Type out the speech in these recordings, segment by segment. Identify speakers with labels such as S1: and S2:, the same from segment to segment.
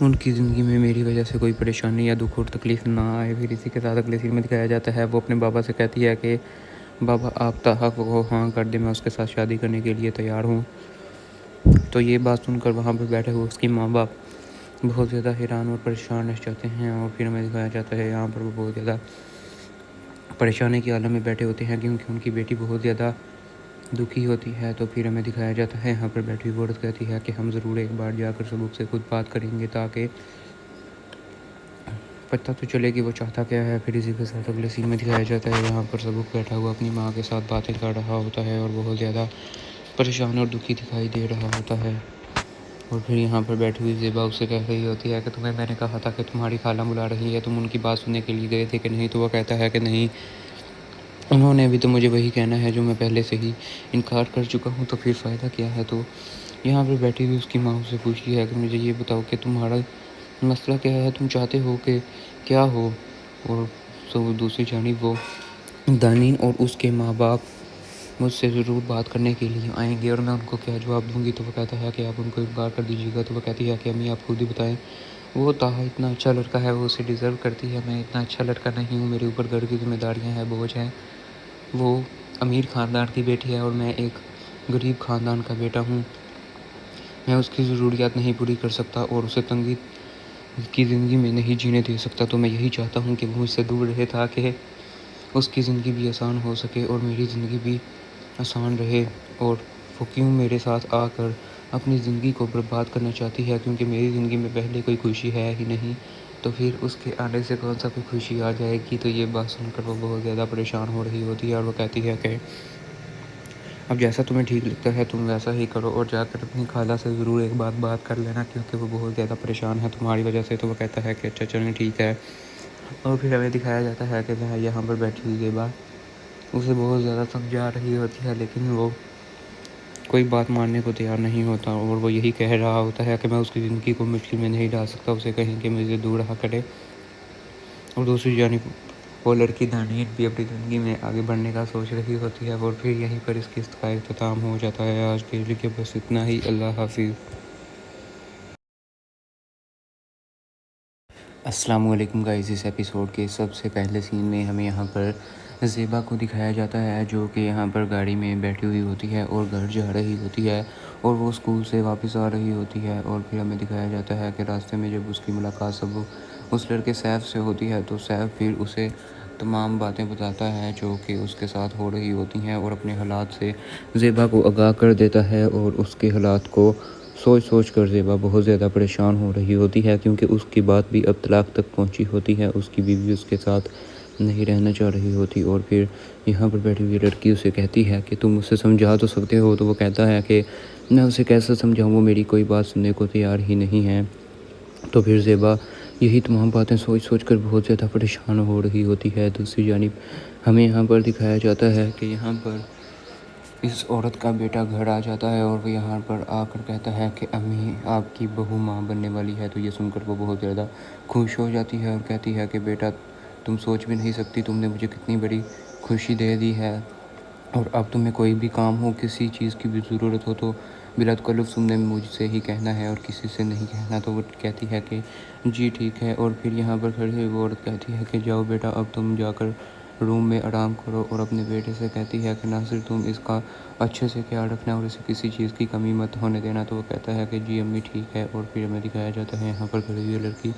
S1: ان کی زندگی میں میری وجہ سے کوئی پریشانی یا دکھ اور تکلیف نہ آئے۔ پھر اسی کے ساتھ اگلے سین میں دکھایا جاتا ہے وہ اپنے بابا سے کہتی ہے کہ بابا آپ تاحق وہ ہاں کر دیں، میں اس کے ساتھ شادی کرنے کے لیے تیار ہوں۔ تو یہ بات سن کر وہاں پہ بیٹھے ہوئے اس کی ماں باپ بہت زیادہ حیران اور پریشان رہ جاتے ہیں، اور پھر ہمیں دکھایا جاتا ہے یہاں پر وہ بہت زیادہ پریشانی کے عالم میں بیٹھے ہوتے ہیں کیونکہ ان کی بیٹی بہت زیادہ دکھی ہوتی ہے۔ تو پھر ہمیں دکھایا جاتا ہے یہاں پر بیٹھی ہوئی عورت کہتی ہے کہ ہم ضرور ایک بار جا کر سبوک سے خود بات کریں گے تاکہ پتہ تو چلے کہ وہ چاہتا کیا ہے۔ پھر اسی کے ساتھ اگلے سین میں دکھایا جاتا ہے یہاں پر سبوک بیٹھا ہوا اپنی ماں کے ساتھ باتیں کر رہا ہوتا ہے اور بہت زیادہ پریشان اور دکھی دکھائی دے رہا ہوتا ہے۔ اور پھر یہاں پر بیٹھی ہوئی زیبا اسے کہہ رہی ہوتی ہے کہ تمہیں میں نے کہا تھا کہ تمہاری خالہ بلا رہی ہے، تم ان کی بات سننے کے لیے گئے تھے کہ نہیں؟ تو وہ کہتا ہے کہ نہیں، انہوں نے بھی تو مجھے وہی کہنا ہے جو میں پہلے سے ہی انکار کر چکا ہوں، تو پھر فائدہ کیا ہے؟ تو یہاں پر بیٹھی ہوئی اس کی ماں سے پوچھتی ہے کہ مجھے یہ بتاؤ کہ تمہارا مسئلہ کیا ہے، تم چاہتے ہو کہ کیا ہو؟ اور دوسری جانب وہ دانین اور اس کے ماں باپ مجھ سے ضرور بات کرنے کے لیے آئیں گے اور میں ان کو کیا جواب دوں گی؟ تو وہ کہتا ہے کہ آپ ان کو انکار کر دیجیے گا۔ تو وہ کہتی ہے کہ امی آپ خود ہی بتائیں، وہ طاہا اتنا اچھا لڑکا ہے، وہ اسے ڈیزرو کرتی ہے، میں اتنا اچھا لڑکا نہیں ہوں، میرے اوپر گھر کی ذمہ داریاں ہیں، بوجھ ہیں، وہ امیر خاندان کی بیٹی ہے اور میں ایک غریب خاندان کا بیٹا ہوں، میں اس کی ضروریات نہیں پوری کر سکتا اور اسے تنگی کی زندگی میں نہیں جینے دے سکتا۔ تو میں یہی چاہتا ہوں کہ وہ مجھ سے دور رہے تاکہ اس کی زندگی بھی آسان ہو سکے اور میری زندگی بھی آسان رہے۔ اور وہ کیوں میرے ساتھ آ کر اپنی زندگی کو برباد کرنا چاہتی ہے، کیونکہ میری زندگی میں پہلے کوئی خوشی ہے ہی نہیں، تو پھر اس کے آنے سے کون سا کوئی خوشی آ جائے گی؟ تو یہ بات سن کر وہ بہت زیادہ پریشان ہو رہی ہوتی ہے اور وہ کہتی ہے کہ اب جیسا تمہیں ٹھیک لگتا ہے تم ویسا ہی کرو اور جا کر اپنی خالہ سے ضرور ایک بات کر لینا، کیونکہ وہ بہت زیادہ پریشان ہے تمہاری وجہ سے۔ تو وہ کہتا ہے کہ اچھا چلیں ٹھیک ہے۔ اور پھر ہمیں دکھایا جاتا ہے کہ وہ یہاں پر بیٹھی ہوئی زیبا اسے بہت زیادہ سمجھا رہی ہوتی ہے، لیکن وہ کوئی بات ماننے کو تیار نہیں ہوتا اور وہ یہی کہہ رہا ہوتا ہے کہ میں اس کی زندگی کو مشکل میں نہیں ڈال سکتا، اسے کہیں کہ مجھے دور رہا کرے۔ اور دوسری جانب وہ لڑکی دانین بھی اپنی زندگی میں آگے بڑھنے کا سوچ رہی ہوتی ہے۔ اور پھر یہیں پر اس قسط کا اختتام ہو جاتا ہے۔ آج کے لیے بس اتنا ہی، اللہ حافظ۔ السلام علیکم گائز، اس ایپیسوڈ کے سب سے پہلے سین میں ہمیں یہاں پر زیبا کو دکھایا جاتا ہے جو کہ یہاں پر گاڑی میں بیٹھی ہوئی ہوتی ہے اور گھر جا رہی ہوتی ہے اور وہ اسکول سے واپس آ رہی ہوتی ہے۔ اور پھر ہمیں دکھایا جاتا ہے کہ راستے میں جب اس کی ملاقات اس لڑکے سیف سے ہوتی ہے تو سیف پھر اسے تمام باتیں بتاتا ہے جو کہ اس کے ساتھ ہو رہی ہوتی ہیں اور اپنے حالات سے زیبا کو آگاہ کر دیتا ہے۔ اور اس کے حالات کو سوچ کر زیبا بہت زیادہ پریشان ہو رہی ہوتی ہے کیونکہ اس کی بات بھی اب طلاق تک پہنچی ہوتی ہے، اس کی بیوی اس کے ساتھ نہیں رہنا چاہ رہی ہوتی۔ اور پھر یہاں پر بیٹھی ہوئی لڑکی اسے کہتی ہے کہ تم اسے سمجھا تو سکتے ہو، تو وہ کہتا ہے کہ میں اسے کیسے سمجھاؤں، وہ میری کوئی بات سننے کو تیار ہی نہیں ہے۔ تو پھر زیبا یہی تمام باتیں سوچ کر بہت زیادہ پریشان ہو رہی ہوتی ہے۔ دوسری جانب ہمیں یہاں پر دکھایا جاتا ہے کہ یہاں پر اس عورت کا بیٹا گھر آ جاتا ہے اور وہ یہاں پر آ کر کہتا ہے کہ امی آپ کی بہو ماں بننے والی ہے۔ تو یہ سن کر وہ بہت زیادہ خوش ہو جاتی ہے اور کہتی ہے کہ بیٹا تم سوچ بھی نہیں سکتی، تم نے مجھے کتنی بڑی خوشی دے دی ہے، اور اب تمہیں کوئی بھی کام ہو، کسی چیز کی بھی ضرورت ہو تو بلا تکلف تم نے مجھ سے ہی کہنا ہے اور کسی سے نہیں کہنا۔ تو وہ کہتی ہے کہ جی ٹھیک ہے۔ اور پھر یہاں پر کھڑی ہوئی وہ عورت کہتی ہے کہ جاؤ بیٹا اب تم جا کر روم میں آرام کرو، اور اپنے بیٹے سے کہتی ہے کہ ناصر تم اس کا اچھے سے خیال رکھنا اور اسے کسی چیز کی کمی مت ہونے دینا۔ تو وہ کہتا ہے کہ جی امی ٹھیک ہے۔ اور پھر ہمیں دکھایا جاتا ہے یہاں پر کھڑی ہوئی لڑکی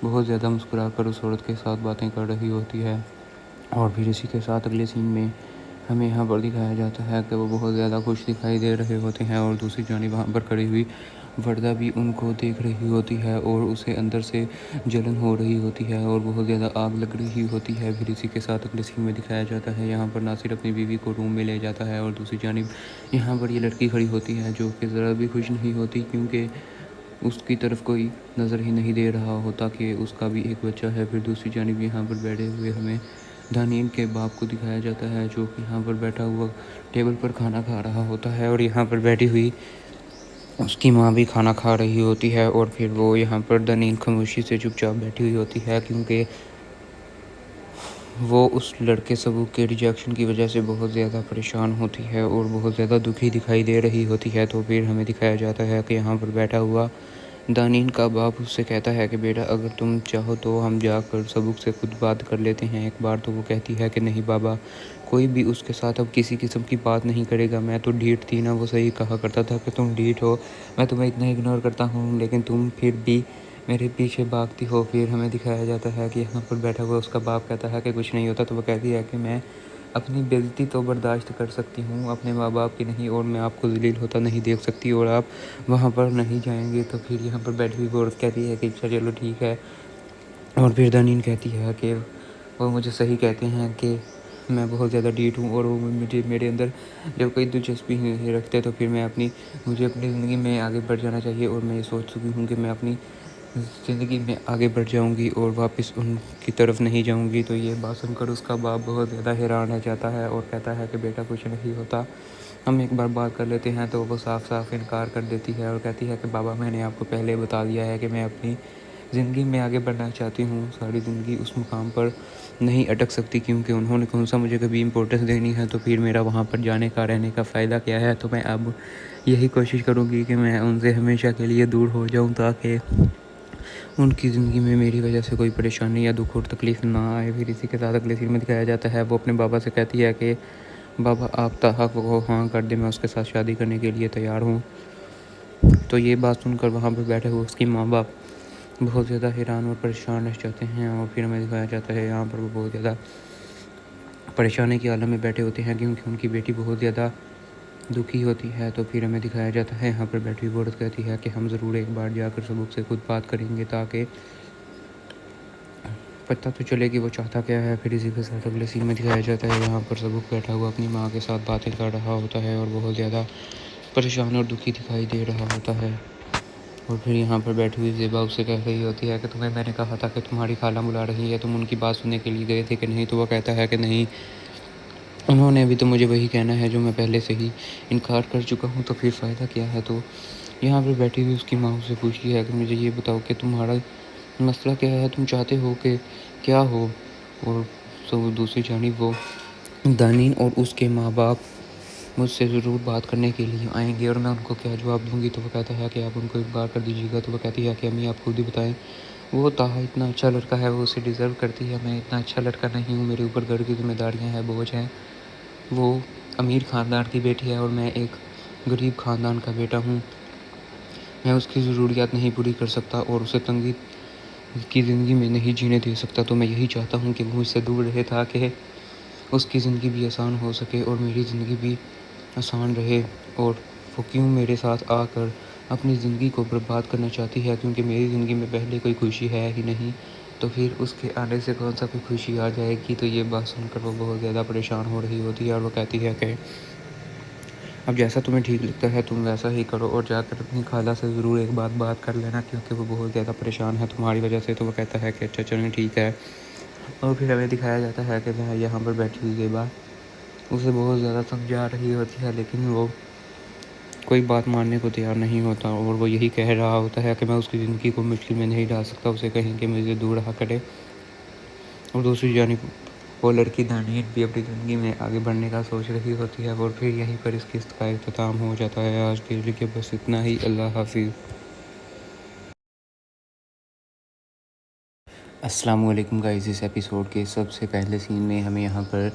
S1: بہت زیادہ مسکرا کر اس عورت کے ساتھ باتیں کر رہی ہوتی ہے۔ اور پھر اسی کے ساتھ اگلے سین میں ہمیں یہاں پر دکھایا جاتا ہے کہ وہ بہت زیادہ خوش دکھائی دے رہے ہوتے ہیں، اور دوسری جانب وہاں پر کھڑی ہوئی وردہ بھی ان کو دیکھ رہی ہوتی ہے اور اسے اندر سے جلن ہو رہی ہوتی ہے اور بہت زیادہ آگ لگ رہی ہوتی ہے۔ پھر اسی کے ساتھ اگلے سین میں دکھایا جاتا ہے یہاں پر ناصر اپنی بیوی کو روم میں لے جاتا ہے، اور دوسری جانب یہاں پر یہ لڑکی کھڑی ہوتی ہے جو کہ ذرا بھی خوش نہیں ہوتی کیونکہ اس کی طرف کوئی نظر ہی نہیں دے رہا ہوتا کہ اس کا بھی ایک بچہ ہے۔ پھر دوسری جانب یہاں پر بیٹھے ہوئے ہمیں دانین کے باپ کو دکھایا جاتا ہے جو کہ یہاں پر بیٹھا ہوا ٹیبل پر کھانا کھا رہا ہوتا ہے، اور یہاں پر بیٹھی ہوئی اس کی ماں بھی کھانا کھا رہی ہوتی ہے۔ اور پھر وہ یہاں پر دانین خاموشی سے چپ چاپ بیٹھی ہوئی ہوتی ہے کیونکہ وہ اس لڑکے سبوک کے ریجیکشن کی وجہ سے بہت زیادہ پریشان ہوتی ہے اور بہت زیادہ دکھی دکھائی دے رہی ہوتی ہے۔ تو پھر ہمیں دکھایا جاتا ہے کہ یہاں پر بیٹھا ہوا دانین کا باپ اس سے کہتا ہے کہ بیٹا اگر تم چاہو تو ہم جا کر سبق سے خود بات کر لیتے ہیں ایک بار. تو وہ کہتی ہے کہ نہیں بابا، کوئی بھی اس کے ساتھ اب کسی قسم کی بات نہیں کرے گا. میں تو ڈھیٹ تھی نا. وہ صحیح کہا کرتا تھا کہ تم ڈھیٹ ہو، میں تمہیں اتنا اگنور کرتا ہوں لیکن تم پھر بھی میرے پیچھے بھاگتی ہو. پھر ہمیں دکھایا جاتا ہے کہ یہاں پر بیٹھا ہوا اس کا باپ کہتا ہے کہ کچھ نہیں ہوتا. تو وہ کہتی ہے کہ میں اپنی بےعزتی تو برداشت کر سکتی ہوں، اپنے ماں باپ کی نہیں، اور میں آپ کو ذلیل ہوتا نہیں دیکھ سکتی اور آپ وہاں پر نہیں جائیں گے. تو پھر یہاں پر بیٹھی ہوئی عورت کہتی ہے کہ اچھا چلو ٹھیک ہے. اور پھر دانین کہتی ہے کہ وہ مجھے صحیح کہتے ہیں کہ میں بہت زیادہ ڈھیٹ ہوں اور وہ مجھے میرے اندر جب کوئی دلچسپی نہیں رکھتے تو پھر مجھے اپنی زندگی میں آگے بڑھ جانا چاہیے. اور میں یہ سوچ چکی ہوں کہ میں اپنی زندگی میں آگے بڑھ جاؤں گی اور واپس ان کی طرف نہیں جاؤں گی. تو یہ بات سن کر اس کا باپ بہت زیادہ حیران رہ جاتا ہے اور کہتا ہے کہ بیٹا کچھ نہیں ہوتا، ہم ایک بار بات کر لیتے ہیں. تو وہ صاف صاف انکار کر دیتی ہے اور کہتی ہے کہ بابا میں نے آپ کو پہلے بتا دیا ہے کہ میں اپنی زندگی میں آگے بڑھنا چاہتی ہوں، ساری زندگی اس مقام پر نہیں اٹک سکتی کیونکہ انہوں نے کون سا مجھے کبھی امپورٹنس دینی ہے. تو پھر میرا وہاں پر جانے کا رہنے کا فائدہ کیا ہے. تو میں اب یہی کوشش کروں گی کہ میں ان سے ہمیشہ کے لیے دور ہو جاؤں تاکہ ان کی زندگی میں میری وجہ سے کوئی پریشانی یا دکھ اور تکلیف نہ آئے. پھر اسی کے ساتھ اگلے سین میں دکھایا جاتا ہے وہ اپنے بابا سے کہتی ہے کہ بابا آپ تحق کو ہاں کر دیں، میں اس کے ساتھ شادی کرنے کے لیے تیار ہوں. تو یہ بات سن کر وہاں پہ بیٹھے ہوئے اس کی ماں باپ بہت زیادہ حیران اور پریشان رہ جاتے ہیں. اور پھر ہمیں دکھایا جاتا ہے یہاں پر وہ بہت زیادہ پریشانی کے عالم میں بیٹھے ہوتے ہیں کیونکہ ان کی بیٹی بہت زیادہ دکھی ہوتی ہے. تو پھر ہمیں دکھایا جاتا ہے یہاں پر بیٹھی ہوئی عورت کہتی ہے کہ ہم ضرور ایک بار جا کر سبق سے خود بات کریں گے تاکہ پتہ تو چلے کہ وہ چاہتا کیا ہے. پھر اسی کے ساتھ اگلے سین میں دکھایا جاتا ہے یہاں پر سبق بیٹھا ہوا اپنی ماں کے ساتھ باتیں کر رہا ہوتا ہے اور بہت زیادہ پریشان اور دکھی دکھائی دے رہا ہوتا ہے. اور پھر یہاں پر بیٹھی ہوئی زیبا اس سے کہہ رہی ہوتی ہے کہ تمہیں میں نے کہا تھا کہ تمہاری خالہ بلا رہی ہے، تم ان کی بات سننے کے لیے گئے تھے کہ نہیں. تو وہ کہتا ہے کہ نہیں، انہوں نے ابھی تو مجھے وہی کہنا ہے جو میں پہلے سے ہی انکار کر چکا ہوں، تو پھر فائدہ کیا ہے. تو یہاں پر بیٹھی ہوئی اس کی ماں سے پوچھتی ہے کہ مجھے یہ بتاؤ کہ تمہارا مسئلہ کیا ہے، تم چاہتے ہو کہ کیا ہو. اور دوسری جانب وہ دانین اور اس کے ماں باپ مجھ سے ضرور بات کرنے کے لیے آئیں گے اور میں ان کو کیا جواب دوں گی. تو وہ کہتا ہے کہ آپ ان کو ایک بار کر دیجیے گا. تو وہ کہتی ہے کہ امی آپ خود ہی بتائیں، وہ طاہا اتنا اچھا لڑکا ہے، وہ اسے ڈیزرو کرتی ہے. میں اتنا اچھا لڑکا نہیں ہوں، میرے اوپر گھر کی ذمہ داریاں ہیں، بوجھ ہیں. وہ امیر خاندان کی بیٹی ہے اور میں ایک غریب خاندان کا بیٹا ہوں. میں اس کی ضروریات نہیں پوری کر سکتا اور اسے تنگی کی زندگی میں نہیں جینے دے سکتا. تو میں یہی چاہتا ہوں کہ وہ مجھ سے دور رہے تاکہ اس کی زندگی بھی آسان ہو سکے اور میری زندگی بھی آسان رہے. اور وہ کیوں میرے ساتھ آ کر اپنی زندگی کو برباد کرنا چاہتی ہے کیونکہ میری زندگی میں پہلے کوئی خوشی ہے ہی نہیں، تو پھر اس کے آنے سے کون سا کوئی خوشی آ جائے گی. تو یہ بات سن کر وہ بہت زیادہ پریشان ہو رہی ہوتی ہے اور وہ کہتی ہے کہ اب جیسا تمہیں ٹھیک لگتا ہے تم ویسا ہی کرو اور جا کر اپنی خالہ سے ضرور ایک بات کر لینا کیونکہ وہ بہت زیادہ پریشان ہے تمہاری وجہ سے. تو وہ کہتا ہے کہ اچھا چلیں ٹھیک ہے. اور پھر ہمیں دکھایا جاتا ہے کہ یہاں پر بیٹھی ہوئی زیبا اسے بہت زیادہ سمجھا رہی ہوتی ہے لیکن وہ کوئی بات ماننے کو تیار نہیں ہوتا اور وہ یہی کہہ رہا ہوتا ہے کہ میں اس کی زندگی کو مشکل میں نہیں ڈال سکتا، اسے کہیں کہ مجھے دور رہا کرے. اور دوسری جانب وہ لڑکی دانین بھی اپنی زندگی میں آگے بڑھنے کا سوچ رہی ہوتی ہے. اور پھر یہیں پر اس قسط کا اختتام ہو جاتا ہے. آج کے لیے بس اتنا ہی. اللہ حافظ. السلام علیکم گائز. اس ایپیسوڈ کے سب سے پہلے سین میں ہمیں یہاں پر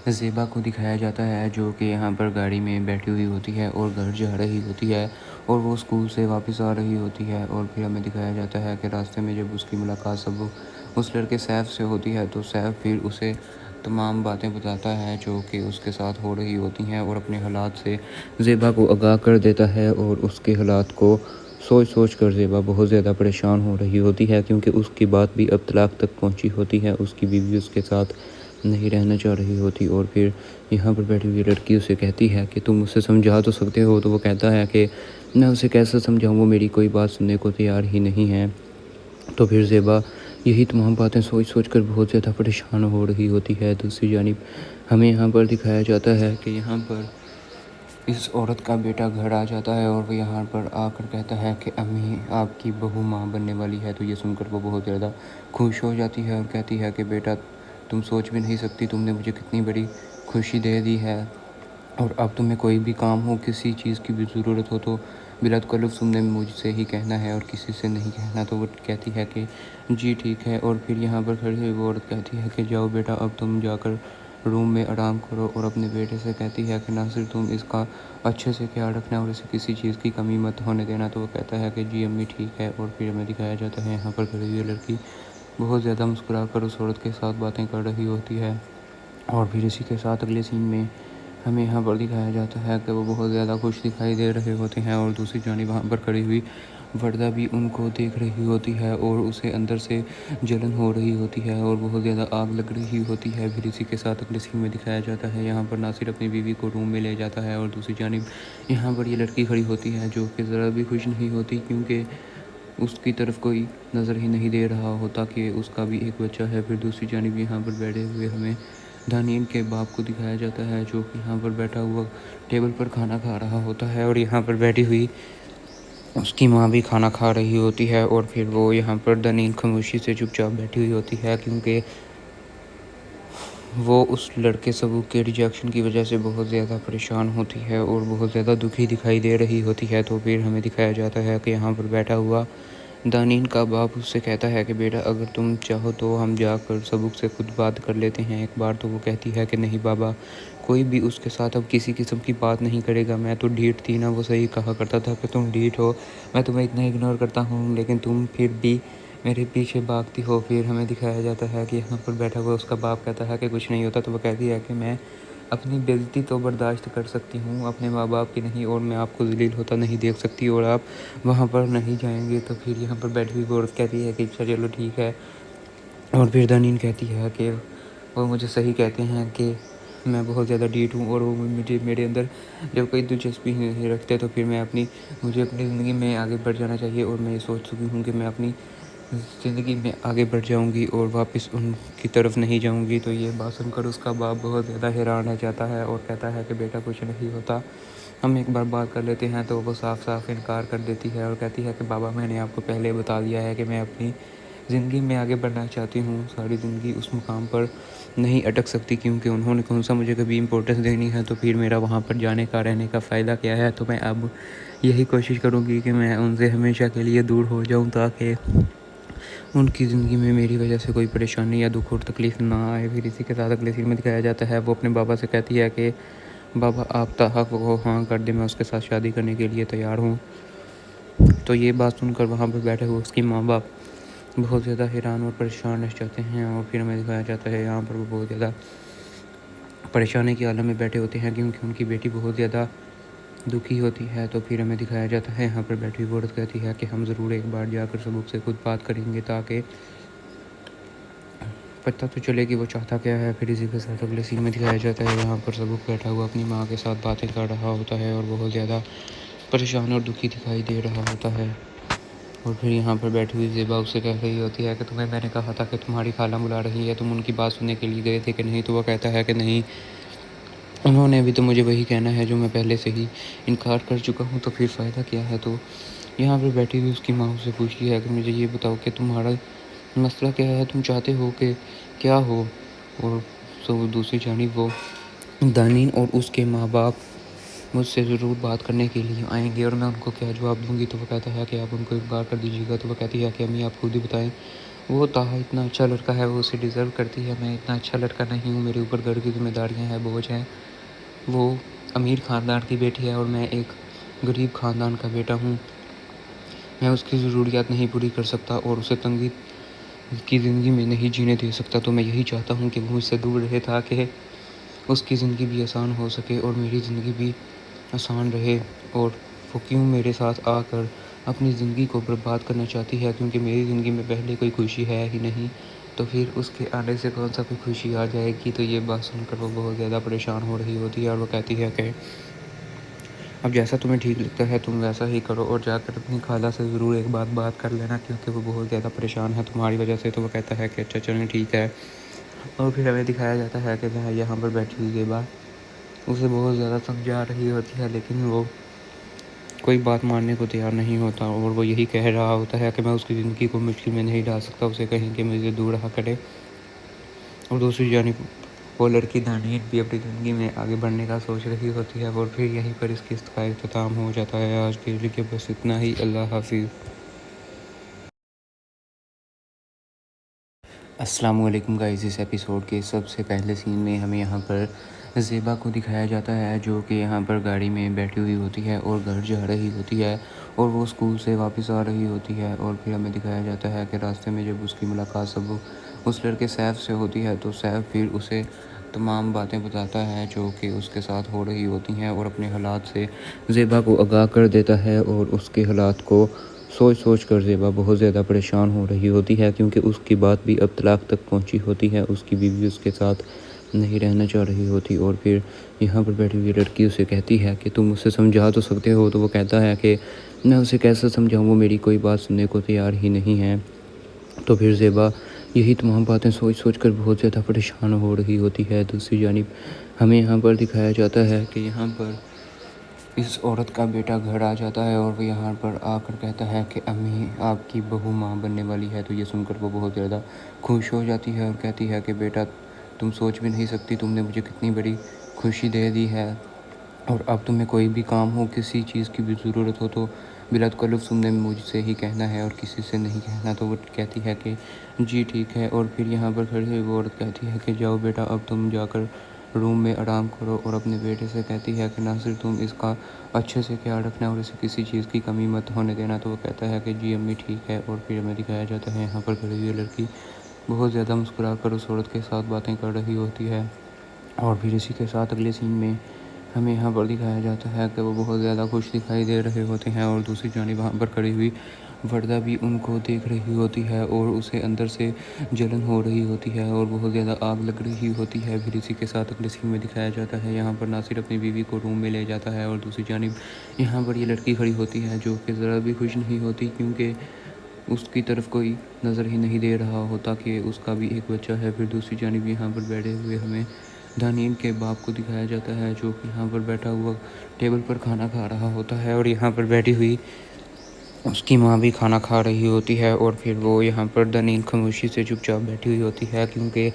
S1: زیبا کو دکھایا جاتا ہے جو کہ یہاں پر گاڑی میں بیٹھی ہوئی ہوتی ہے اور گھر جا رہی ہوتی ہے اور وہ اسکول سے واپس آ رہی ہوتی ہے. اور پھر ہمیں دکھایا جاتا ہے کہ راستے میں جب اس کی ملاقات اس لڑکے سیف سے ہوتی ہے تو سیف پھر اسے تمام باتیں بتاتا ہے جو کہ اس کے ساتھ ہو رہی ہوتی ہیں اور اپنے حالات سے زیبا کو آگاہ کر دیتا ہے. اور اس کے حالات کو سوچ کر زیبا بہت زیادہ پریشان ہو رہی ہوتی ہے کیونکہ اس کی بات بھی اب طلاق تک پہنچی ہوتی ہے. اس کی بیوی اس کے ساتھ نہیں رہنا چاہ رہی ہوتی. اور پھر یہاں پر بیٹھی ہوئی لڑکی اسے کہتی ہے کہ تم اسے سمجھا تو سکتے ہو. تو وہ کہتا ہے کہ میں اسے کیسے سمجھاؤں، وہ میری کوئی بات سننے کو تیار ہی نہیں ہے. تو پھر زیبا یہی تمام باتیں سوچ کر بہت زیادہ پریشان ہو رہی ہوتی ہے. دوسری جانب ہمیں یہاں پر دکھایا جاتا ہے کہ یہاں پر اس عورت کا بیٹا گھر آ جاتا ہے اور وہ یہاں پر آ کر کہتا ہے کہ امی آپ کی بہو ماں بننے والی ہے. تو یہ سن کر وہ بہت زیادہ خوش ہو جاتی ہے اور کہتی ہے کہ بیٹا تم سوچ بھی نہیں سکتی، تم نے مجھے کتنی بڑی خوشی دے دی ہے. اور اب تمہیں کوئی بھی کام ہو، کسی چیز کی بھی ضرورت ہو تو بلا تکلف تم نے مجھ سے ہی کہنا ہے اور کسی سے نہیں کہنا۔ تو وہ کہتی ہے کہ جی ٹھیک ہے، اور پھر یہاں پر کھڑی ہوئی وہ عورت کہتی ہے کہ جاؤ بیٹا اب تم جا کر روم میں آرام کرو، اور اپنے بیٹے سے کہتی ہے کہ ناصر تم اس کا اچھے سے خیال رکھنا اور اسے کسی چیز کی کمی مت ہونے دینا۔ تو وہ کہتا ہے کہ جی امی ٹھیک ہے، اور پھر ہمیں دکھایا جاتا ہے یہاں پر کھڑی ہوئی لڑکی بہت زیادہ مسکرا کر اس عورت کے ساتھ باتیں کر رہی ہوتی ہے، اور پھر اسی کے ساتھ اگلے سین میں ہمیں یہاں پر دکھایا جاتا ہے کہ وہ بہت زیادہ خوش دکھائی دے رہے ہوتے ہیں، اور دوسری جانب وہاں پر کھڑی ہوئی وردہ بھی ان کو دیکھ رہی ہوتی ہے اور اسے اندر سے جلن ہو رہی ہوتی ہے اور بہت زیادہ آگ لگ رہی ہوتی ہے۔ پھر اسی کے ساتھ اگلے سین میں دکھایا جاتا ہے یہاں پر ناصر اپنی بیوی کو روم میں لے جاتا ہے، اور دوسری جانب یہاں پر یہ لڑکی کھڑی ہوتی ہے جو کہ ذرا بھی خوش نہیں ہوتی، کیونکہ اس کی طرف کوئی نظر ہی نہیں دے رہا ہوتا کہ اس کا بھی ایک بچہ ہے۔ پھر دوسری جانب یہاں پر بیٹھے ہوئے ہمیں دانیل کے باپ کو دکھایا جاتا ہے جو کہ یہاں پر بیٹھا ہوا ٹیبل پر کھانا کھا رہا ہوتا ہے، اور یہاں پر بیٹھی ہوئی اس کی ماں بھی کھانا کھا رہی ہوتی ہے، اور پھر وہ یہاں پر دانیل خاموشی سے چپ چاپ بیٹھی ہوئی ہوتی ہے، کیونکہ وہ اس لڑکے سبوک کے ریجیکشن کی وجہ سے بہت زیادہ پریشان ہوتی ہے اور بہت زیادہ دکھی دکھائی دے رہی ہوتی ہے۔ تو پھر ہمیں دکھایا جاتا ہے کہ یہاں پر بیٹھا ہوا دانیل کا باپ اس سے کہتا ہے کہ بیٹا اگر تم چاہو تو ہم جا کر سبوک سے خود بات کر لیتے ہیں ایک بار۔ تو وہ کہتی ہے کہ نہیں بابا، کوئی بھی اس کے ساتھ اب کسی قسم کی بات نہیں کرے گا، میں تو ڈھیٹ تھی نا، وہ صحیح کہا کرتا تھا کہ تم ڈھیٹ ہو، میں تمہیں اتنا اگنور کرتا ہوں لیکن تم پھر بھی میرے پیچھے بھاگتی ہو۔ پھر ہمیں دکھایا جاتا ہے کہ یہاں پر بیٹھا ہوا اس کا باپ کہتا ہے کہ کچھ نہیں ہوتا۔ تو وہ کہتی ہے کہ میں اپنی بےعزتی تو برداشت کر سکتی ہوں، اپنے ماں باپ کی نہیں، اور میں آپ کو ذلیل ہوتا نہیں دیکھ سکتی، اور آپ وہاں پر نہیں جائیں گے۔ تو پھر یہاں پر بیٹھی ہوئی عورت کہتی ہے کہ اچھا چلو ٹھیک ہے، اور پھر دانیل کہتی ہے کہ وہ مجھے صحیح کہتے ہیں کہ میں بہت زیادہ ڈھیٹ ہوں، اور وہ مجھے میرے اندر جب کوئی دلچسپی نہیں رکھتے تو پھر مجھے اپنی زندگی میں آگے بڑھ جانا چاہیے، اور میں یہ سوچ چکی ہوں کہ میں اپنی زندگی میں آگے بڑھ جاؤں گی اور واپس ان کی طرف نہیں جاؤں گی۔ تو یہ بات سن کر اس کا باپ بہت زیادہ حیران رہ جاتا ہے اور کہتا ہے کہ بیٹا کچھ نہیں ہوتا، ہم ایک بار بات کر لیتے ہیں۔ تو وہ صاف صاف انکار کر دیتی ہے اور کہتی ہے کہ بابا میں نے آپ کو پہلے بتا دیا ہے کہ میں اپنی زندگی میں آگے بڑھنا چاہتی ہوں، ساری زندگی اس مقام پر نہیں اٹک سکتی، کیونکہ انہوں نے کون سا مجھے کبھی امپورٹنس دینی ہے، تو پھر میرا وہاں پر جانے کا رہنے کا فائدہ کیا ہے۔ تو میں اب یہی کوشش کروں گی کہ میں ان سے ہمیشہ کے لیے دور ہو جاؤں، تاکہ ان کی زندگی میں میری وجہ سے کوئی پریشانی یا دکھ اور تکلیف نہ آئے۔ پھر اسی کے ساتھ اگلے سین میں دکھایا جاتا ہے وہ اپنے بابا سے کہتی ہے کہ بابا آپ تاحق وہ ہاں کر دیں، میں اس کے ساتھ شادی کرنے کے لیے تیار ہوں۔ تو یہ بات سن کر وہاں پر بیٹھے ہوئے اس کی ماں باپ بہت زیادہ حیران اور پریشان رہ جاتے ہیں، اور پھر ہمیں دکھایا جاتا ہے یہاں پر وہ بہت زیادہ پریشانی کے عالم میں بیٹھے ہوتے ہیں، کیونکہ ان کی بیٹی بہت زیادہ دکھی ہوتی ہے۔ تو پھر ہمیں دکھایا جاتا ہے یہاں پر بیٹھی ہوئی عورت کہتی ہے کہ ہم ضرور ایک بار جا کر سبوک سے خود بات کریں گے، تاکہ پتہ تو چلے کہ وہ چاہتا کیا ہے۔ پھر اسی کے ساتھ اگلے سین میں دکھایا جاتا ہے یہاں پر سبوک بیٹھا ہوا اپنی ماں کے ساتھ باتیں کر رہا ہوتا ہے اور بہت زیادہ پریشان اور دکھی دکھائی دے رہا ہوتا ہے، اور پھر یہاں پر بیٹھی ہوئی زیبا اس سے کہہ رہی ہوتی ہے کہ تمہیں میں نے کہا تھا کہ تمہاری خالہ بلا رہی ہے، تم ان کی بات سننے کے لیے گئے تھے کہ نہیں؟ تو وہ کہتا ہے کہ نہیں، انہوں نے بھی تو مجھے وہی کہنا ہے جو میں پہلے سے ہی انکار کر چکا ہوں، تو پھر فائدہ کیا ہے؟ تو یہاں پر بیٹھی ہوئی اس کی ماں سے پوچھتی ہے کہ مجھے یہ بتاؤ کہ تمہارا مسئلہ کیا ہے، تم چاہتے ہو کہ کیا ہو؟ اور دوسری جانب وہ دانیل اور اس کے ماں باپ مجھ سے ضرور بات کرنے کے لیے آئیں گے، اور میں ان کو کیا جواب دوں گی؟ تو وہ کہتا ہے کہ آپ ان کو انکار کر دیجیے گا۔ تو وہ کہتی ہے کہ امی آپ خود ہی بتائیں، وہ طاہا اتنا اچھا لڑکا ہے، وہ اسے ڈیزرو کرتی ہے، میں اتنا اچھا لڑکا نہیں ہوں، میرے اوپر گھر کی ذمہ داریاں ہیں، بوجھ ہیں، وہ امیر خاندان کی بیٹی ہے اور میں ایک غریب خاندان کا بیٹا ہوں، میں اس کی ضروریات نہیں پوری کر سکتا اور اسے تنگی کی زندگی میں نہیں جینے دے سکتا۔ تو میں یہی چاہتا ہوں کہ وہ مجھ سے دور رہے، تاکہ اس کی زندگی بھی آسان ہو سکے اور میری زندگی بھی آسان رہے، اور وہ کیوں میرے ساتھ آ کر اپنی زندگی کو برباد کرنا چاہتی ہے، کیونکہ میری زندگی میں پہلے کوئی خوشی ہے ہی نہیں، تو پھر اس کے آنے سے کون سا کوئی خوشی آ جائے گی؟ تو یہ بات سن کر وہ بہت زیادہ پریشان ہو رہی ہوتی ہے، اور وہ کہتی ہے کہ اب جیسا تمہیں ٹھیک لگتا ہے تم ویسا ہی کرو، اور جا کر اپنی خالہ سے ضرور ایک بات کر لینا، کیونکہ وہ بہت زیادہ پریشان ہے تمہاری وجہ سے۔ تو وہ کہتا ہے کہ اچھا چلیں ٹھیک ہے، اور پھر ہمیں دکھایا جاتا ہے کہ یہاں پر بیٹھی ہوئی زیبا اسے بہت زیادہ سمجھا رہی ہوتی ہے، لیکن وہ کوئی بات ماننے کو تیار نہیں ہوتا، اور وہ یہی کہہ رہا ہوتا ہے کہ میں اس کی زندگی کو مشکل میں نہیں ڈال سکتا، اسے کہیں کہ مجھے دور رہا کرے۔ اور دوسری جانب وہ لڑکی دانین بھی اپنی زندگی میں آگے بڑھنے کا سوچ رہی ہوتی ہے، اور پھر یہیں پر اس قسط کا اختتام ہو جاتا ہے۔ آج کے لیے بس اتنا ہی، اللہ حافظ۔ السلام علیکم گائز، اس ایپیسوڈ کے سب سے پہلے سین میں ہمیں یہاں پر زیبا کو دکھایا جاتا ہے، جو کہ یہاں پر گاڑی میں بیٹھی ہوئی ہوتی ہے اور گھر جا رہی ہوتی ہے، اور وہ اسکول سے واپس آ رہی ہوتی ہے، اور پھر ہمیں دکھایا جاتا ہے کہ راستے میں جب اس کی ملاقات اس لڑکے سیف سے ہوتی ہے، تو سیف پھر اسے تمام باتیں بتاتا ہے جو کہ اس کے ساتھ ہو رہی ہوتی ہیں، اور اپنے حالات سے زیبا کو آگاہ کر دیتا ہے، اور اس کے حالات کو سوچ کر زیبا بہت زیادہ پریشان ہو رہی ہوتی ہے، کیونکہ اس کی بات بھی اب طلاق تک پہنچی ہوتی ہے، اس کی بیوی اس کے ساتھ نہیں رہنا چاہ رہی ہوتی، اور پھر یہاں پر بیٹھی ہوئی لڑکی اسے کہتی ہے کہ تم اسے سمجھا تو سکتے ہو، تو وہ کہتا ہے کہ میں اسے کیسے سمجھاؤں، وہ میری کوئی بات سننے کو تیار ہی نہیں ہے۔ تو پھر زیبا یہی تمام باتیں سوچ کر بہت زیادہ پریشان ہو رہی ہوتی ہے۔ دوسری جانب ہمیں یہاں پر دکھایا جاتا ہے کہ یہاں پر اس عورت کا بیٹا گھر آ جاتا ہے، اور وہ یہاں پر آ کر کہتا ہے کہ امی آپ کی بہو ماں بننے والی ہے۔ تو یہ سن کر وہ بہت زیادہ خوش ہو جاتی ہے، اور کہتی ہے کہ بیٹا تم سوچ بھی نہیں سکتی، تم نے مجھے کتنی بڑی خوشی دے دی ہے، اور اب تمہیں کوئی بھی کام ہو، کسی چیز کی بھی ضرورت ہو تو بلا تکلف تم نے مجھ سے ہی کہنا ہے اور کسی سے نہیں کہنا۔ تو وہ کہتی ہے کہ جی ٹھیک ہے، اور پھر یہاں پر کھڑی ہوئی وہ عورت کہتی ہے کہ جاؤ بیٹا اب تم جا کر روم میں آرام کرو، اور اپنے بیٹے سے کہتی ہے کہ ناصر تم اس کا اچھے سے خیال رکھنا اور اسے کسی چیز کی کمی مت ہونے دینا۔ تو وہ کہتا ہے کہ جی امی ٹھیک ہے، اور پھر ہمیں دکھایا جاتا ہے یہاں پر کھڑی ہوئی لڑکی بہت زیادہ مسکرا کر اس عورت کے ساتھ باتیں کر رہی ہوتی ہے، اور پھر اسی کے ساتھ اگلے سین میں ہمیں یہاں پر دکھایا جاتا ہے کہ وہ بہت زیادہ خوش دکھائی دے رہے ہوتے ہیں، اور دوسری جانب وہاں پر کھڑی ہوئی وردہ بھی ان کو دیکھ رہی ہوتی ہے، اور اسے اندر سے جلن ہو رہی ہوتی ہے اور بہت زیادہ آگ لگ رہی ہوتی ہے۔ پھر اسی کے ساتھ اگلے سین میں دکھایا جاتا ہے یہاں پر ناصر اپنی بیوی کو روم میں لے جاتا ہے، اور دوسری جانب یہاں پر یہ لڑکی کھڑی ہوتی ہے جو کہ ذرا بھی خوش نہیں ہوتی، کیونکہ اس کی طرف کوئی نظر ہی نہیں دے رہا ہوتا کہ اس کا بھی ایک بچہ ہے۔ پھر دوسری جانب یہاں پر بیٹھے ہوئے ہمیں دانین کے باپ کو دکھایا جاتا ہے، جو کہ یہاں پر بیٹھا ہوا ٹیبل پر کھانا کھا رہا ہوتا ہے، اور یہاں پر بیٹھی ہوئی اس کی ماں بھی کھانا کھا رہی ہوتی ہے، اور پھر وہ یہاں پر دانین خاموشی سے چپ چاپ بیٹھی ہوئی ہوتی ہے، کیونکہ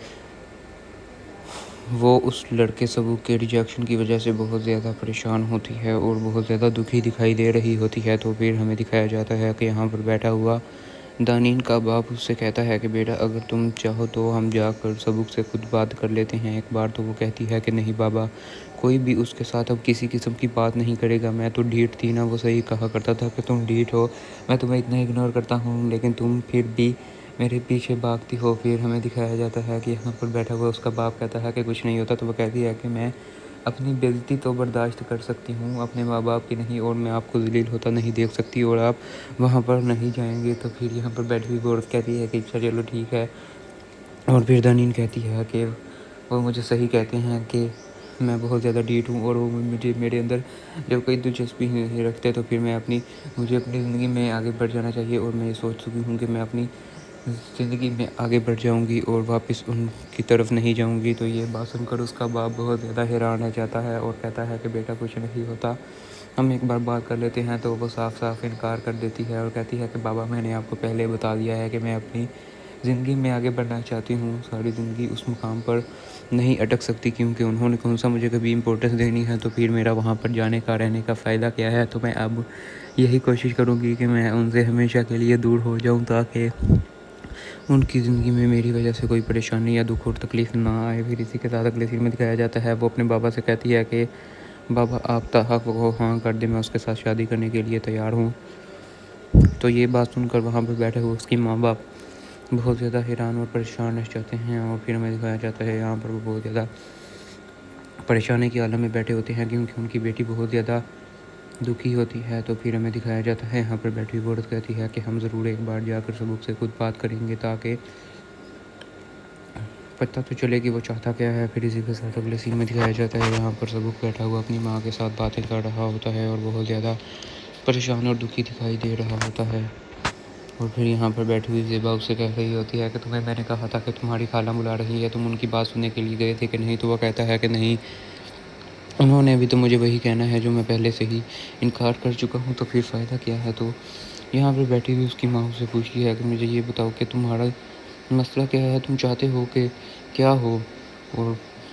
S1: وہ اس لڑکے سبوک کے ریجیکشن کی وجہ سے بہت زیادہ پریشان ہوتی ہے اور بہت زیادہ دکھی دکھائی دے رہی ہوتی ہے۔ تو پھر ہمیں دکھایا جاتا ہے کہ یہاں پر بیٹھا ہوا دانین کا باپ اس سے کہتا ہے کہ بیٹا اگر تم چاہو تو ہم جا کر سبوک سے خود بات کر لیتے ہیں ایک بار۔ تو وہ کہتی ہے کہ نہیں بابا، کوئی بھی اس کے ساتھ اب کسی قسم کی بات نہیں کرے گا، میں تو ڈھیٹ تھی نا، وہ صحیح کہا کرتا تھا کہ تم ڈھیٹ ہو، میں تمہیں اتنا اگنور کرتا ہوں لیکن تم پھر بھی میرے پیچھے بھاگتی ہو۔ پھر ہمیں دکھایا جاتا ہے کہ یہاں پر بیٹھا ہوا اس کا باپ کہتا ہے کہ کچھ نہیں ہوتا، تو وہ کہتی ہے کہ میں اپنی بےعزتی تو برداشت کر سکتی ہوں، اپنے ماں باپ کی نہیں، اور میں آپ کو ذلیل ہوتا نہیں دیکھ سکتی، اور آپ وہاں پر نہیں جائیں گے۔ تو پھر یہاں پر بیٹھی ہوئی عورت کہتی ہے کہ اچھا چلو ٹھیک ہے، اور پھر دانین کہتی ہے کہ وہ مجھے صحیح کہتے ہیں کہ میں بہت زیادہ ڈھیٹ ہوں، اور وہ مجھے میرے اندر جب کوئی دلچسپی نہیں رکھتے تو پھر مجھے اپنی زندگی میں آگے بڑھ جانا چاہیے، اور میں یہ سوچ چکی ہوں کہ میں اپنی زندگی میں آگے بڑھ جاؤں گی اور واپس ان کی طرف نہیں جاؤں گی۔ تو یہ بات سن کر اس کا باپ بہت زیادہ حیران رہ جاتا ہے اور کہتا ہے کہ بیٹا کچھ نہیں ہوتا، ہم ایک بار بات کر لیتے ہیں۔ تو وہ صاف صاف انکار کر دیتی ہے اور کہتی ہے کہ بابا میں نے آپ کو پہلے بتا دیا ہے کہ میں اپنی زندگی میں آگے بڑھنا چاہتی ہوں، ساری زندگی اس مقام پر نہیں اٹک سکتی، کیونکہ انہوں نے کون سا مجھے کبھی امپورٹنس دینی ہے، تو پھر میرا وہاں پر جانے کا رہنے کا فائدہ کیا ہے۔ تو میں اب یہی کوشش کروں گی کہ میں ان سے ہمیشہ کے لیے دور ہو جاؤں، تاکہ ان کی زندگی میں میری وجہ سے کوئی پریشانی یا دکھ اور تکلیف نہ آئے۔ پھر اسی کے ساتھ اگلے سین میں دکھایا جاتا ہے وہ اپنے بابا سے کہتی ہے کہ بابا آپ تاحق کو ہاں کر دیں، میں اس کے ساتھ شادی کرنے کے لیے تیار ہوں۔ تو یہ بات سن کر وہاں پر بیٹھے ہوئے اس کی ماں باپ بہت زیادہ حیران اور پریشان رہ جاتے ہیں، اور پھر ہمیں دکھایا جاتا ہے یہاں پر وہ بہت زیادہ پریشانی کی عالم میں بیٹھے ہوتے ہیں، کیونکہ ان کی بیٹی بہت زیادہ دکھی ہوتی ہے۔ تو پھر ہمیں دکھایا جاتا ہے یہاں پر بیٹھی ہوئی عورت کہتی ہے کہ ہم ضرور ایک بار جا کر سبوک سے خود بات کریں گے، تاکہ پتہ تو چلے کہ وہ چاہتا کیا ہے۔ پھر اسی کے ساتھ اگلے سین میں دکھایا جاتا ہے یہاں پر سبوک بیٹھا ہوا اپنی ماں کے ساتھ باتیں کر رہا ہوتا ہے اور بہت زیادہ پریشان اور دکھی دکھائی دے رہا ہوتا ہے، اور پھر یہاں پر بیٹھی ہوئی زیبا اس سے کہہ رہی ہوتی ہے کہ تمہیں میں نے کہا تھا کہ تمہاری خالہ بلا رہی ہے، تم ان کی بات سننے کے لیے گئے تھے کہ نہیں؟ تو وہ کہتا ہے کہ نہیں، انہوں نے ابھی تو مجھے وہی کہنا ہے جو میں پہلے سے ہی انکار کر چکا ہوں، تو پھر فائدہ کیا ہے؟ تو یہاں پر بیٹھی ہوئی اس کی ماں سے پوچھتی ہے کہ مجھے یہ بتاؤ کہ تمہارا مسئلہ کیا ہے، تم چاہتے ہو کہ کیا ہو؟ اور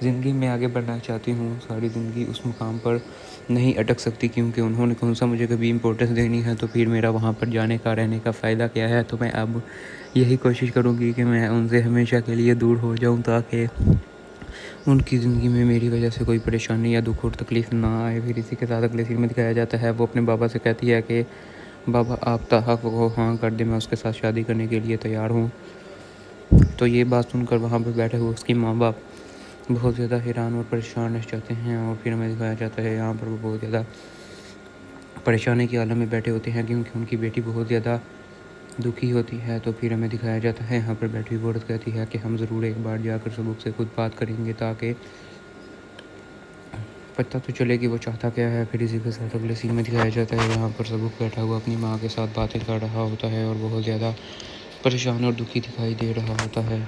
S1: زندگی میں آگے بڑھنا چاہتی ہوں. ساری زندگی اس مقام پر نہیں اٹک سکتی کیونکہ انہوں نے کون سا مجھے کبھی امپورٹنس دینی ہے, تو پھر میرا وہاں پر جانے کا رہنے کا فائدہ کیا ہے. تو میں اب یہی کوشش کروں گی کہ میں ان سے ہمیشہ کے لیے دور ہو جاؤں تاکہ ان کی زندگی میں میری وجہ سے کوئی پریشانی یا دکھ اور تکلیف نہ آئے. پھر اسی کے ساتھ اگلے سین میں دکھایا جاتا ہے وہ اپنے بابا سے کہتی ہے کہ بابا آپ تحق کو ہاں کر دیں, میں اس کے ساتھ شادی کرنے کے لیے تیار ہوں. تو یہ بات سن کر وہاں پہ بیٹھے ہوئے اس کی ماں باپ بہت زیادہ حیران اور پریشان رہ جاتے ہیں. اور پھر ہمیں دکھایا جاتا ہے یہاں پر وہ بہت زیادہ پریشانی کے عالم میں بیٹھے ہوتے ہیں کیونکہ ان کی بیٹی بہت زیادہ دکھی ہوتی ہے. تو پھر ہمیں دکھایا جاتا ہے یہاں پر بیٹھی ہوئی عورت کہتی ہے کہ ہم ضرور ایک بار جا کر سبق سے خود بات کریں گے تاکہ پتہ تو چلے کہ وہ چاہتا کیا ہے. پھر اسی کے ساتھ اگلے سین میں دکھایا جاتا ہے یہاں پر سبق بیٹھا ہوا اپنی ماں کے ساتھ باتیں کر رہا ہوتا ہے اور بہت زیادہ پریشان اور دکھی دکھائی دے رہا ہوتا ہے.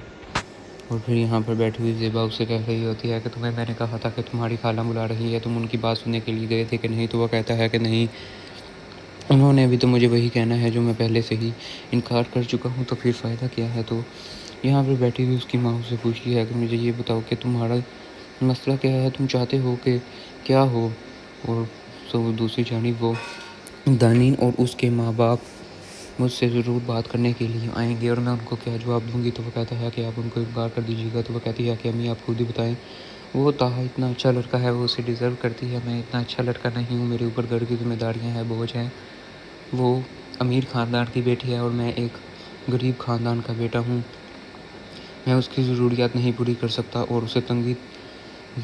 S1: اور پھر یہاں پر بیٹھی ہوئی زیبا اس سے کہہ رہی ہوتی ہے کہ تمہیں میں نے کہا تھا کہ تمہاری خالہ بلا رہی ہے, تم ان کی بات سننے کے لیے گئے تھے کہ نہیں. تو وہ کہتا ہے کہ نہیں, انہوں نے ابھی تو مجھے وہی کہنا ہے جو میں پہلے سے ہی انکار کر چکا ہوں, تو پھر فائدہ کیا ہے. تو یہاں پر بیٹھی ہوئی اس کی ماں سے پوچھتی ہے کہ مجھے یہ بتاؤ کہ تمہارا مسئلہ کیا ہے, تم چاہتے ہو کہ کیا ہو. اور تو دوسری جانب وہ دانین اور اس کے ماں باپ مجھ سے ضرور بات کرنے کے لیے آئیں گے اور میں ان کو کیا جواب دوں گی. تو وہ کہتا ہے کہ آپ ان کو ایک بار کر دیجیے گا. تو وہ کہتی ہے کہ امی آپ خود ہی بتائیں, وہ طاہا اتنا اچھا لڑکا ہے, وہ اسے ڈیزرو کرتی ہے. میں اتنا اچھا لڑکا نہیں ہوں, میرے اوپر گھر کی ذمہ داریاں ہیں, بوجھ ہیں. وہ امیر خاندان کی بیٹی ہے اور میں ایک غریب خاندان کا بیٹا ہوں. میں اس کی ضروریات نہیں پوری کر سکتا اور اسے تنگی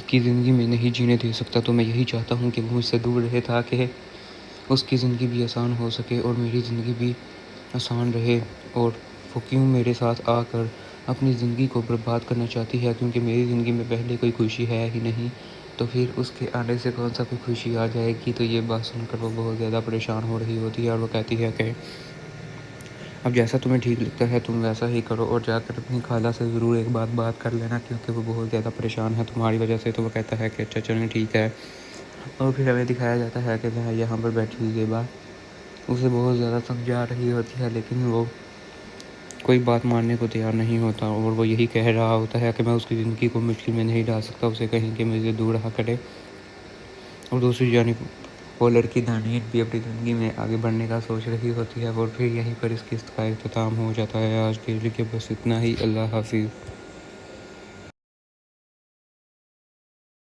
S1: کی زندگی میں نہیں جینے دے سکتا. تو میں یہی چاہتا ہوں کہ وہ مجھ سے دور رہے تاکہ اس کی زندگی بھی آسان ہو سکے اور میری زندگی بھی آسان رہے. اور وہ کیوں میرے ساتھ آ کر اپنی زندگی کو برباد کرنا چاہتی ہے, کیونکہ میری زندگی میں پہلے کوئی خوشی ہے ہی نہیں, تو پھر اس کے آنے سے کون سا کوئی خوشی آ جائے گی. تو یہ بات سن کر وہ بہت زیادہ پریشان ہو رہی ہوتی ہے اور وہ کہتی ہے کہ اب جیسا تمہیں ٹھیک لگتا ہے تم ویسا ہی کرو اور جا کر اپنی خالہ سے ضرور ایک بات کر لینا کیونکہ وہ بہت زیادہ پریشان ہے تمہاری وجہ سے. تو وہ کہتا ہے کہ اچھا چلیں ٹھیک ہے. اور پھر ہمیں دکھایا جاتا ہے کہ وہ یہاں پر بیٹھی ہوئی زیبا اسے بہت زیادہ سمجھا رہی ہوتی ہے لیکن وہ کوئی بات ماننے کو تیار نہیں ہوتا اور وہ یہی کہہ رہا ہوتا ہے کہ میں اس کی زندگی کو مشکل میں نہیں ڈال سکتا, اسے کہیں کہ مجھے دور رہا کرے. اور دوسری جانب وہ لڑکی دانین بھی اپنی زندگی میں آگے بڑھنے کا سوچ رہی ہوتی ہے. اور پھر یہیں پر اس قسط کا اختتام ہو جاتا ہے. آج کے لیے بس اتنا ہی. اللہ حافظ.